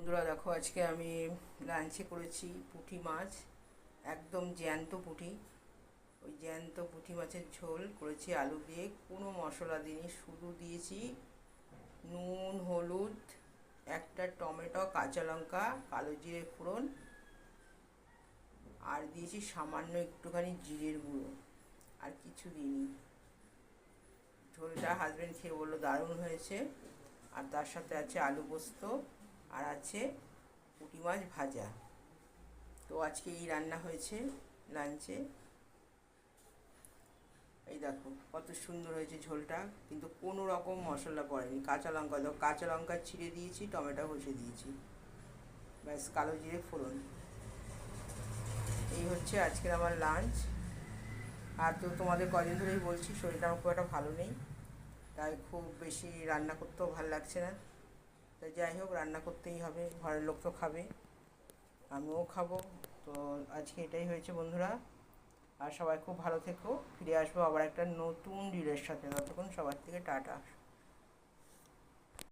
বন্ধুরা দেখো, আজকে আমি লাঞ্চে করেছি পুঁটি মাছ, একদম জ্যান্ত পুঁটি। ওই জ্যান্ত পুঁটি মাছের ঝোল করেছি আলু দিয়ে, কোনো মশলা দিইনি, শুধু দিয়েছি নুন, হলুদ, একটা টমেটো, কাঁচা লঙ্কা, কালো জিরে ফোড়ন, আর দিয়েছি সামান্য একটুখানি জিরের গুঁড়ো, আর কিছু দিইনি। ঝোলটা হাজব্যান্ড খেয়ে বললো দারুণ হয়েছে। আর তার সাথে আছে আলু পোস্ত, আর আছে পুঁটি মাছ ভাজা। তো আজকে এই রান্না হয়েছে লাঞ্চে। এই দেখো কত সুন্দর হয়েছে ঝোলটা, কিন্তু কোনো রকম মশলা পড়েনি। কাঁচা লঙ্কা ছিঁড়ে দিয়েছি, টমেটো ঘষে দিয়েছি, ব্যাস, কালো জিরে ফোড়ন। এই হচ্ছে আজকের আমার লাঞ্চ। আর তো তোমাদের কদিন ধরেই বলছি শরীরটা আমার খুব একটা ভালো নেই, তাই খুব বেশি রান্না করতেও ভালো লাগছে না। তাই যাই হোক, রান্না করতেই হবে, ঘরের লোক তো খাবে, আমিও খাবো। তো আজকে এটাই হয়েছে বন্ধুরা। আর সবাই খুব ভালো থেকো, ফিরে আসবো আবার একটা নতুন রিলের সাথে। ততক্ষণ সবার থেকে টাটা।